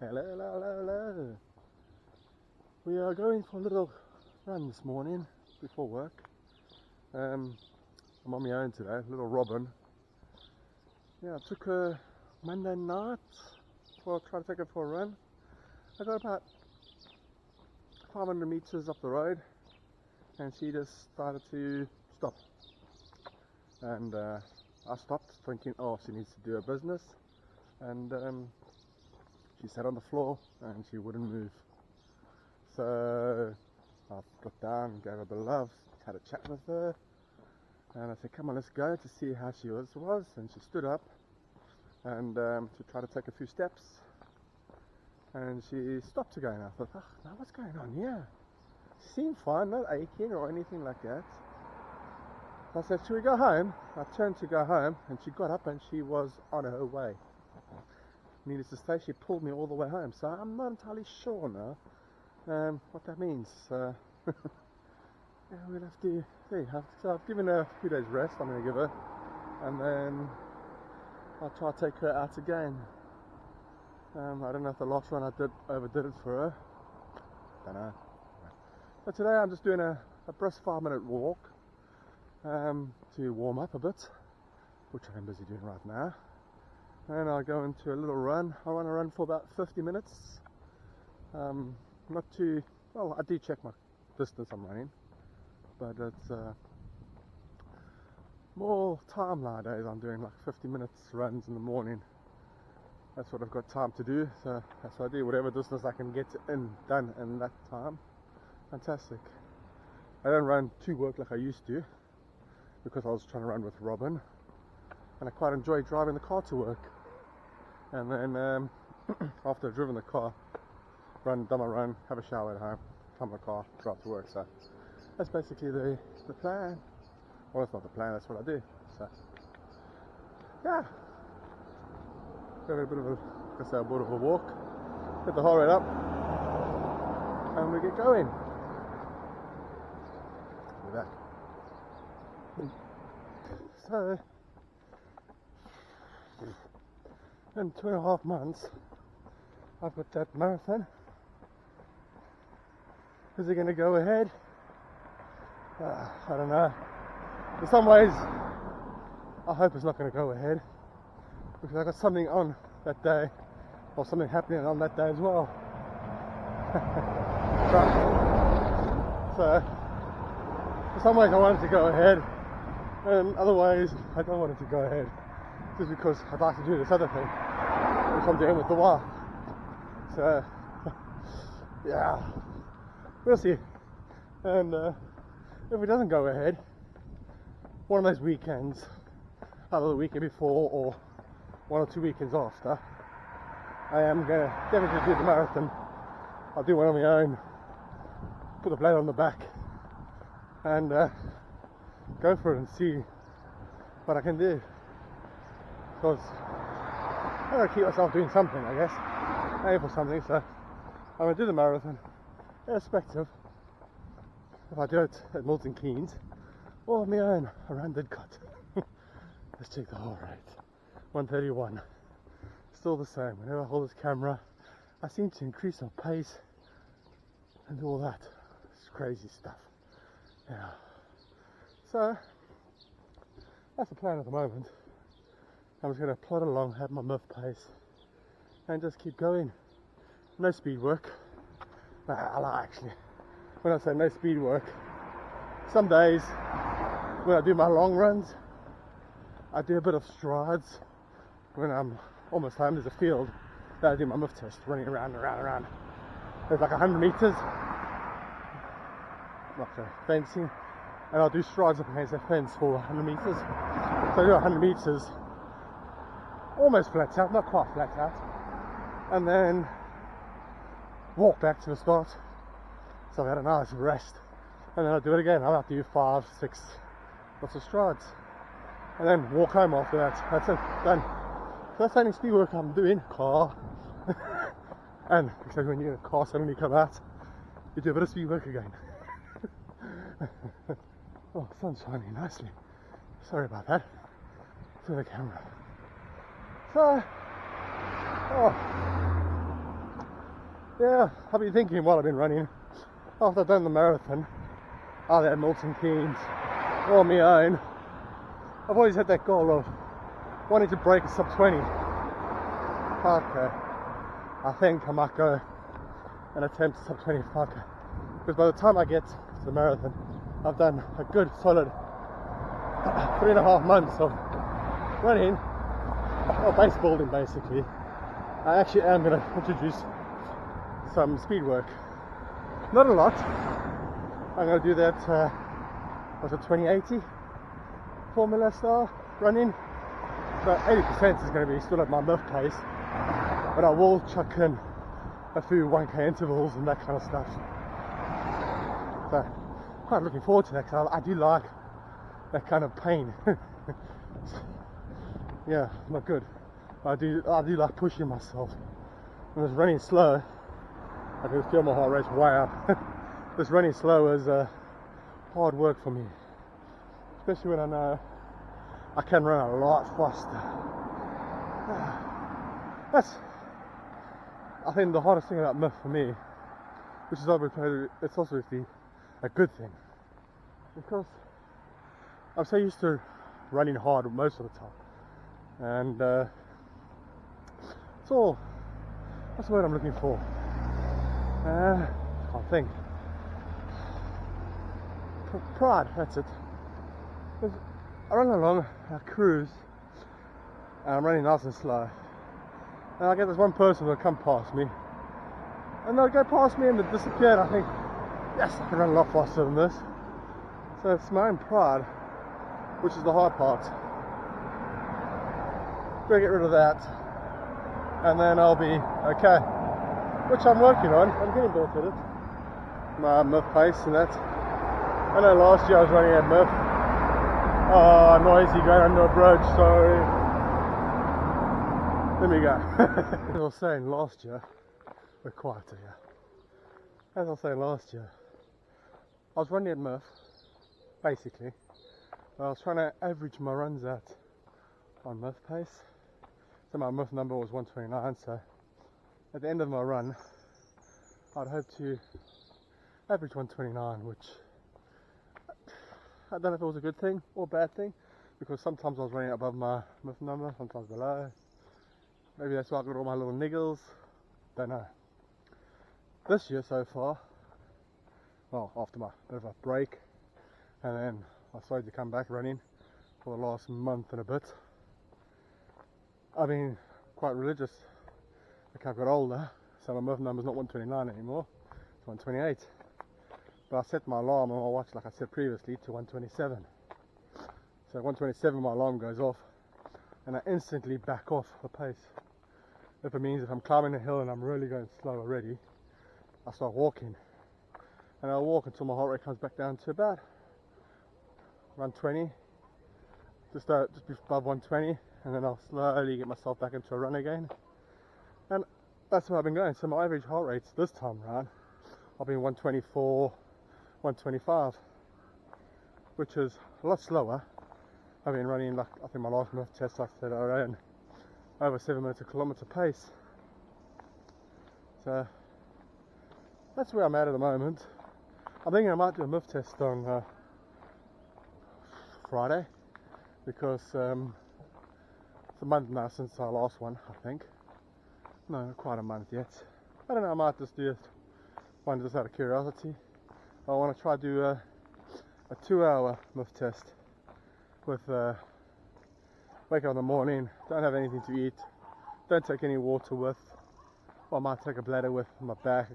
Hello, hello, hello, hello. We are going for a little run this morning before work. I'm on my own today, little Robin. Yeah, I took her Monday night for try to take her for a run. I got about 500 meters up the road and she just started to stop. And I stopped thinking, oh, she needs to do her business. And she sat on the floor and she wouldn't move. So I got down, gave her the love, had a chat with her, and I said, come on, let's go, to see how she was. And she stood up and to try to take a few steps, and she stopped again. I thought, oh, now what's going on here? She seemed fine, not aching or anything like that. So I said, should we go home? I turned to go home and she got up and she was on her way. Needless to say, she pulled me all the way home, so I'm not entirely sure now what that means. Yeah, we'll have to see. So I've given her a few days rest, I'm going to give her, and then I'll try to take her out again. I don't know if the last one I did overdid it for her. Don't know. But today I'm just doing a brisk 5-minute walk to warm up a bit, which I'm busy doing right now. And I'll go into a little run. I want to run for about 50 minutes. Not too well. I do check my distance I'm running, but it's more time nowadays. I'm doing like 50 minutes runs in the morning. That's what I've got time to do. So that's what I do. Whatever distance I can get done in that time. Fantastic. I don't run to work like I used to because I was trying to run with Robin, and I quite enjoy driving the car to work. And then after I've driven the car, done my run, have a shower at home, come my car, drive to work. So that's basically the plan. Well, that's not the plan, that's what I do. So yeah, have a bit of a bit of a walk, get the heart rate up, and we get going with that. So in 2.5 months I've got that marathon. Is it going to go ahead? I don't know. In some ways I hope it's not going to go ahead, because I got something on that day, or something happening on that day as well. So in some ways I want it to go ahead, and in other ways I don't want it to go ahead, just because I'd like to do this other thing which I'm doing with the wife. So yeah, we'll see. And if it doesn't go ahead, one of those weekends, either the weekend before or 1 or 2 weekends after, I am going to definitely do the marathon. I'll do one on my own, put the blade on the back, and go for it and see what I can do. Because I'm going to keep myself doing something, I guess. Aim for something, so I'm going to do the marathon, irrespective if I do it at Milton Keynes or on my own around Didcot. Let's check the heart rate. 131. Still the same. Whenever I hold this camera, I seem to increase my pace and all that. It's crazy stuff. Yeah. So that's the plan at the moment. I'm just going to plod along, have my muff pace, and just keep going. No speed work. Actually, when I say no speed work, some days when I do my long runs, I do a bit of strides. When I'm almost home, there's a field that I do my muff test, running around and around and around. There's like 100 meters, like fencing, and I'll do strides up against a fence for 100 meters. So I do 100 meters, almost flat out, not quite flat out, and then walk back to the start. So I've had a nice rest, and then I'll do it again. I'll have to do 5, 6 lots of strides, and then walk home after that. That's it, done. So that's the only speed work I'm doing. Car. And except when you're in a car, suddenly you come out, you do a bit of speed work again. Oh, sun's shining nicely. Sorry about that. To the camera. So, Yeah, I've been thinking while I've been running, after I've done the marathon, either at Milton Keynes or on my own, I've always had that goal of wanting to break a sub 20. Okay, I think I might go and attempt sub 25, because by the time I get to the marathon, I've done a good solid 3.5 months of running, or base building basically. I actually am going to introduce some speed work. Not a lot. I'm going to do that, what's it, 2080 formula style running. So 80% is going to be still at my Murph pace, but I will chuck in a few 1k intervals and that kind of stuff. So quite looking forward to that, because I do like that kind of pain. Yeah, not good. I do like pushing myself. When I was running slow, I can feel my heart rate way up. This running slow is hard work for me, especially when I know I can run a lot faster. That's, I think, the hardest thing about Murph for me, which is obviously, it's also a good thing, because I'm so used to running hard most of the time, and it's all, what's the word I'm looking for? I can't think. Pride, that's it. I run along, I cruise, and I'm running nice and slow, and I get this one person who'll come past me, and they'll go past me and they'll disappear, and I think, yes, I can run a lot faster than this. So it's my own pride, which is the hard part. Gotta get rid of that, and then I'll be okay, which I'm working on. I'm getting better at it. My Murph pace and that. I know last year I was running at Murph. Oh, noisy going under a bridge, sorry. Let me go. As I was saying last year, we're quieter here. As I was saying last year, I was running at Murph, basically. I was trying to average my runs out on Murph pace. So my Murph number was 129, so at the end of my run, I'd hope to average 129, which I don't know if it was a good thing or a bad thing, because sometimes I was running above my Murph number, sometimes below. Maybe that's why I got all my little niggles, don't know. This year so far, well, after my bit of a break, and then I started to come back running for the last month and a bit, I've been quite religious. Like, I've got older, so my Murph number's not 129 anymore, it's 128. But I set my alarm on my watch, like I said previously, to 127. So 127 my alarm goes off, and I instantly back off the pace. If it means if I'm climbing a hill and I'm really going slow already, I start walking. And I'll walk until my heart rate comes back down to about 120, just above 120, and then I'll slowly get myself back into a run again. And that's where I've been going. So my average heart rates this time around, I've been 124, 125, which is a lot slower. I've been running, like, I think my last Murph test I said I ran over 7 minutes a kilometre pace. So that's where I'm at the moment. I'm thinking I might do a Murph test on Friday, because it's a month now since our last one, I think. No, not quite a month yet. I don't know, I might just do it one just out of curiosity. I want to try to do a 2-hour Murph test with wake up in the morning, don't have anything to eat, don't take any water with, or I might take a bladder with in my bag,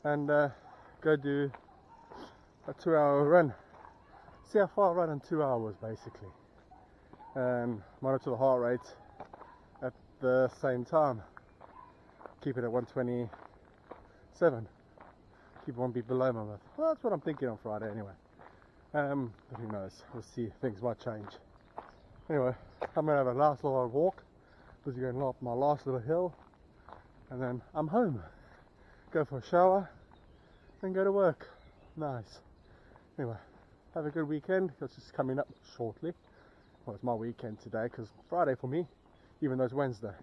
and go do a 2-hour run. See how far I run in 2 hours basically, and monitor the heart rate at the same time. Keep it at 127. Keep one beat below my Murph. Well, that's what I'm thinking on Friday anyway. But who knows? We'll see. Things might change. Anyway, I'm gonna have a last little walk. Because you're going up my last little hill, and then I'm home. Go for a shower, then go to work. Nice. Anyway, have a good weekend. It's just coming up shortly. Well, it's my weekend today because Friday for me, even though it's Wednesday.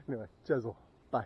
Anyway, cheers all. Bye.